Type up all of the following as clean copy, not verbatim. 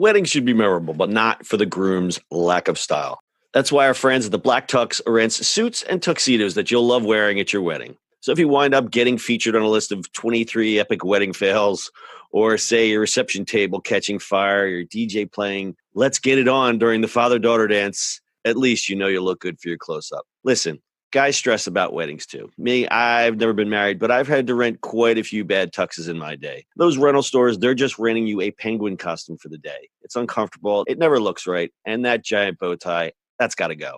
Weddings should be memorable, but not for the groom's lack of style. That's why our friends at the Black Tux rents suits and tuxedos that you'll love wearing at your wedding. So if you wind up getting featured on a list of 23 epic wedding fails, or say your reception table catching fire, your DJ playing Let's Get It On during the father-daughter dance, at least you know you'll look good for your close-up. Listen, guys stress about weddings too. Me, I've never been married, but I've had to rent quite a few bad tuxes in my day. Those rental stores, they're just renting you a penguin costume for the day. It's uncomfortable, it never looks right, and that giant bow tie, that's got to go.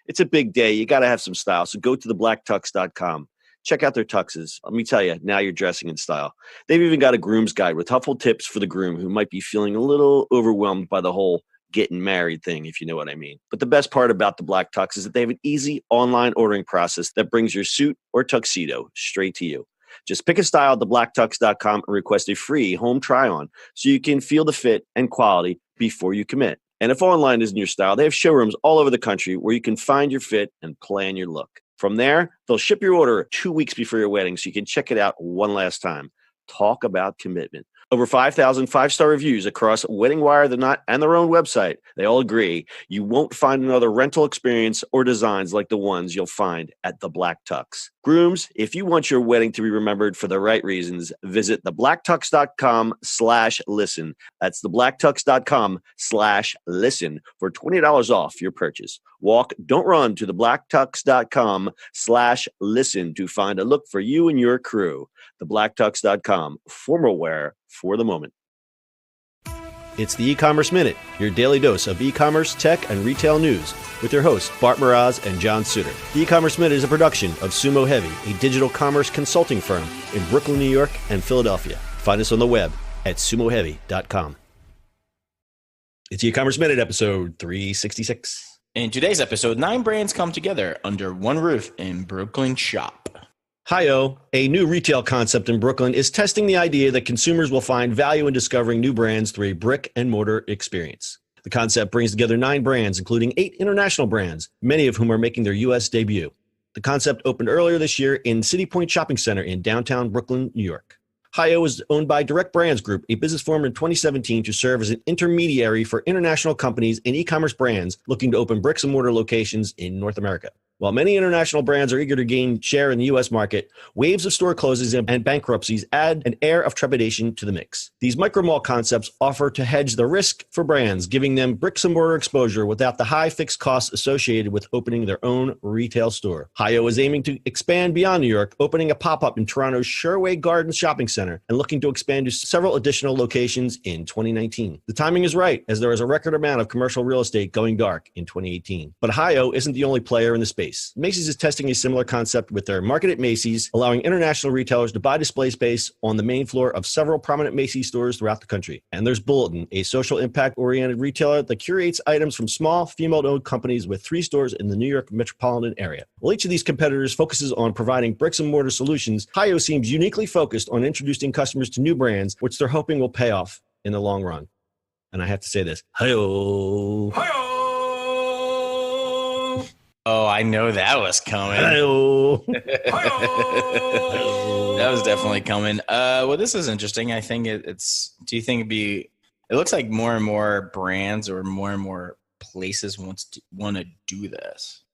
It's a big day. You got to have some style. So go to theblackTux.com. Check out their tuxes. Let me tell you, now you're dressing in style. They've even got a groom's guide with helpful tips for the groom who might be feeling a little overwhelmed by the whole getting married thing, if you know what I mean. But the best part about the Black Tux is that they have an easy online ordering process that brings your suit or tuxedo straight to you. Just pick a style at theblackTux.com and request a free home try-on so you can feel the fit and quality before you commit. And if online isn't your style, they have showrooms all over the country where you can find your fit and plan your look. From there, they'll ship your order 2 weeks before your wedding so you can check it out one last time. Talk about commitment. Over 5,000 five-star reviews across Wedding Wire, The Knot, and their own website. They all agree you won't find another rental experience or designs like the ones you'll find at the Black Tux. Grooms, if you want your wedding to be remembered for the right reasons, visit thebblacktux.com/listen. That's thebblacktux.com/listen for $20 off your purchase. Walk, don't run to thebblacktux.com/listen to find a look for you and your crew. Thebblacktux.com, formal wear for the moment. It's the E-Commerce Minute, your daily dose of e-commerce, tech, and retail news with your hosts, Bart Mraz and John Suter. The E-Commerce Minute is a production of Sumo Heavy, a digital commerce consulting firm in Brooklyn, New York, and Philadelphia. Find us on the web at sumoheavy.com. It's the E-Commerce Minute, episode 366. In today's episode, 9 brands come together under one roof in Brooklyn shop. Hi-O, a new retail concept in Brooklyn, is testing the idea that consumers will find value in discovering new brands through a brick-and-mortar experience. The concept brings together 9 brands, including 8 international brands, many of whom are making their U.S. debut. The concept opened earlier this year in City Point Shopping Center in downtown Brooklyn, New York. Hi-O is owned by Direct Brands Group, a business formed in 2017 to serve as an intermediary for international companies and e-commerce brands looking to open bricks-and-mortar locations in North America. While many international brands are eager to gain share in the U.S. market, waves of store closings and bankruptcies add an air of trepidation to the mix. These micro-mall concepts offer to hedge the risk for brands, giving them bricks-and-mortar exposure without the high fixed costs associated with opening their own retail store. Hi-O is aiming to expand beyond New York, opening a pop-up in Toronto's Sherway Gardens Shopping Center and looking to expand to several additional locations in 2019. The timing is right, as there is a record amount of commercial real estate going dark in 2018. But Hi-O isn't the only player in the space. Macy's is testing a similar concept with their Market at Macy's, allowing international retailers to buy display space on the main floor of several prominent Macy's stores throughout the country. And there's Bulletin, a social impact-oriented retailer that curates items from small, female-owned companies with 3 stores in the New York metropolitan area. While each of these competitors focuses on providing bricks-and-mortar solutions, Hi-O seems uniquely focused on introducing customers to new brands, which they're hoping will pay off in the long run. And I have to say this, Hi-O! Hi-O! Oh, I know that was coming. Hi-O! That was definitely coming. Well, this is interesting. I think it's. Do you think it looks like more and more brands or more and more places want to do this?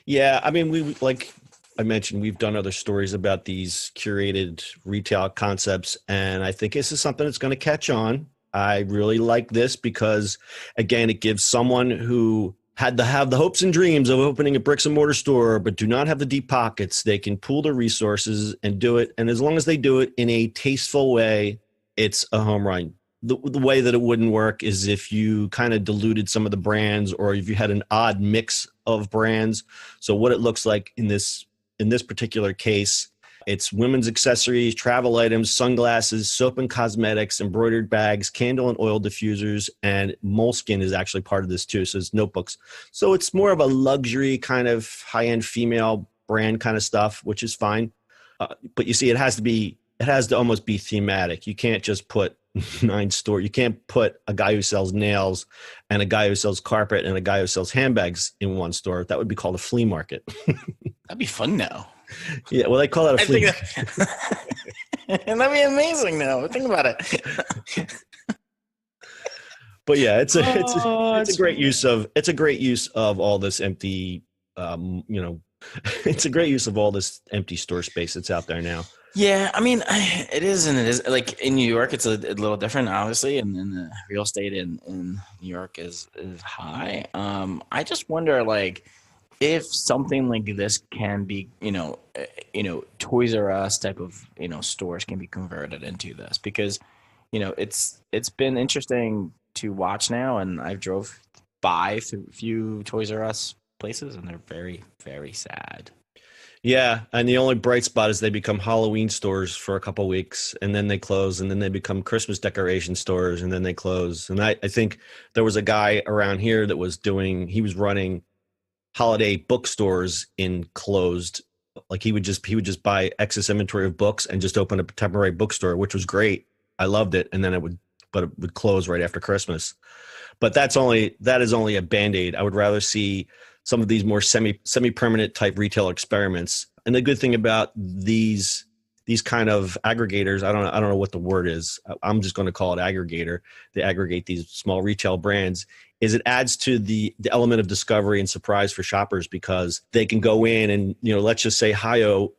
Yeah, I mean, we like I mentioned, we've done other stories about these curated retail concepts, and I think this is something that's going to catch on. I really like this because, again, it gives someone who had to have the hopes and dreams of opening a bricks and mortar store, but do not have the deep pockets. They can pool their resources and do it. And as long as they do it in a tasteful way, it's a home run. The way that it wouldn't work is if you kind of diluted some of the brands, or if you had an odd mix of brands. So what it looks like in this particular case, it's women's accessories, travel items, sunglasses, soap and cosmetics, embroidered bags, candle and oil diffusers, and Moleskine is actually part of this too. So it's notebooks. So it's more of a luxury kind of high-end female brand kind of stuff, which is fine. But you see, it has to almost be thematic. You can't just put 9 stores. You can't put a guy who sells nails and a guy who sells carpet and a guy who sells handbags in one store. That would be called a flea market. That'd be fun now. Yeah, well, they call that a flea market. And that'd be amazing now. Think about it. But yeah, it's a great funny. use of all this empty, it's a great use of all this empty store space that's out there now. Yeah, I mean, it is, and it is like in New York, it's a little different, obviously, and the real estate in New York is high. I just wonder, like, if something like this can be, Toys R Us type of, stores can be converted into this because, it's been interesting to watch now, and I've drove by through a few Toys R Us places, and they're very, very sad. Yeah, and the only bright spot is they become Halloween stores for a couple weeks, and then they close, and then they become Christmas decoration stores, and then they close. And I think there was a guy around here that he was running holiday bookstores in closed. Like he would just buy excess inventory of books and just open up a temporary bookstore, which was great. I loved it, and then it would close right after Christmas. But that is only a Band-Aid. I would rather see some of these more semi-permanent type retail experiments. And the good thing about these kind of aggregators, I don't know what the word is. I'm just going to call it aggregator. They aggregate these small retail brands. Is it adds to the element of discovery and surprise for shoppers because they can go in and let's just say Hi-O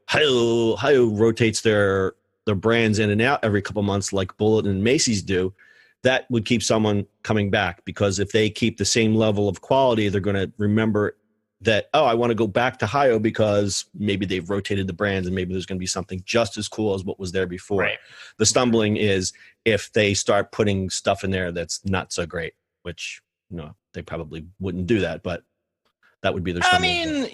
rotates their brands in and out every couple months like Bullet and Macy's do. That would keep someone coming back because if they keep the same level of quality, they're going to remember that, I want to go back to Hi-O because maybe they've rotated the brands and maybe there's going to be something just as cool as what was there before. Right. The stumbling is if they start putting stuff in there that's not so great, which, they probably wouldn't do that, but that would be their stumbling. I mean,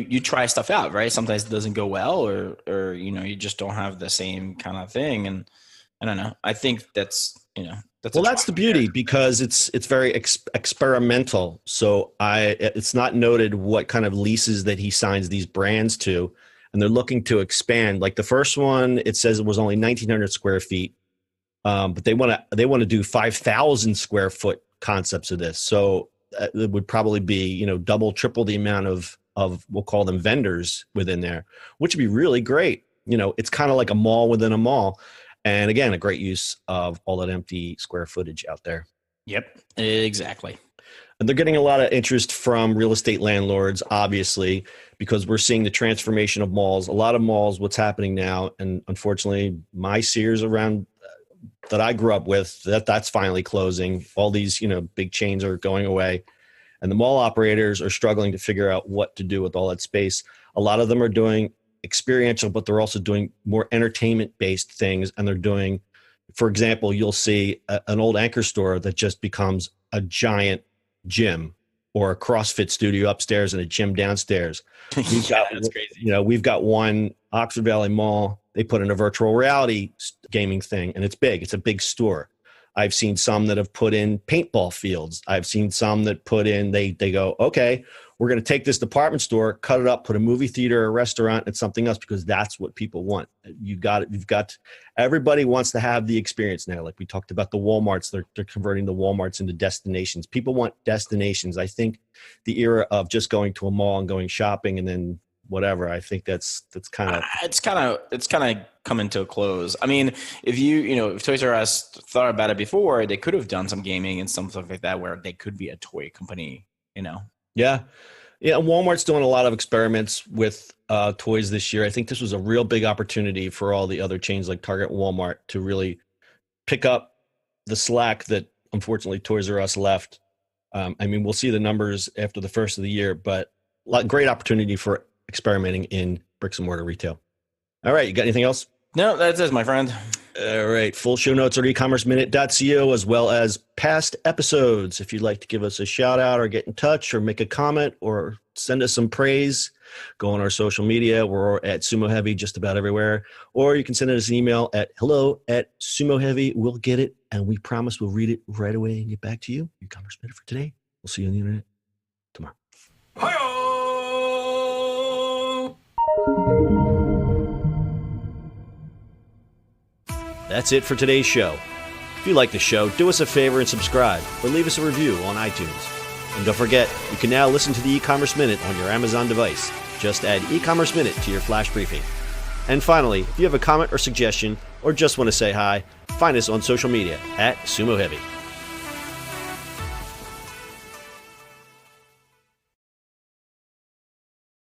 you try stuff out, right? Sometimes it doesn't go well or you just don't have the same kind of thing. And I don't know. I think that's the beauty because it's very experimental. So it's not noted what kind of leases that he signs these brands to, and they're looking to expand. Like the first one, it says it was only 1,900 square feet, but they want to do 5,000 square foot concepts of this. So it would probably be double, triple the amount of we'll call them vendors within there, which would be really great. It's kind of like a mall within a mall. And again, a great use of all that empty square footage out there. Yep, exactly. And they're getting a lot of interest from real estate landlords, obviously, because we're seeing the transformation of malls. A lot of malls, what's happening now, and unfortunately, my Sears around that I grew up with, that's finally closing. All these, big chains are going away. And the mall operators are struggling to figure out what to do with all that space. A lot of them are doing experiential, but they're also doing more entertainment-based things. And they're doing, for example, you'll see an old anchor store that just becomes a giant gym or a CrossFit studio upstairs and a gym downstairs. That's crazy. We've got one Oxford Valley Mall. They put in a virtual reality gaming thing, and it's big. It's a big store. I've seen some that have put in paintball fields. I've seen some that put in, they go, okay, we're going to take this department store, cut it up, put a movie theater, a restaurant, and something else because that's what people want. Everybody wants to have the experience now. Like we talked about the Walmarts, they're converting the Walmarts into destinations. People want destinations. I think the era of just going to a mall and going shopping and then whatever, I think that's kind of it's kind of coming to a close. I mean, if Toys R Us thought about it before, they could have done some gaming and some stuff like that where they could be a toy company, Yeah. Walmart's doing a lot of experiments with toys this year. I think this was a real big opportunity for all the other chains like Target and Walmart to really pick up the slack that unfortunately Toys R Us left. We'll see the numbers after the first of the year, but great opportunity for experimenting in bricks and mortar retail. All right. You got anything else? No, that's it, my friend. All right. Full show notes are ecommerceminute.co as well as past episodes. If you'd like to give us a shout out or get in touch or make a comment or send us some praise, go on our social media. We're at Sumo Heavy just about everywhere. Or you can send us an email at hello@sumoheavy. We'll get it, and we promise we'll read it right away and get back to you. E-commerce Minute for today. We'll see you on the internet tomorrow. Hi-yo! That's it for today's show. If you like the show, do us a favor and subscribe or leave us a review on iTunes. And don't forget, you can now listen to the E-commerce Minute on your Amazon device. Just add E-commerce Minute to your flash briefing. And finally, if you have a comment or suggestion or just want to say hi, find us on social media at Sumo Heavy.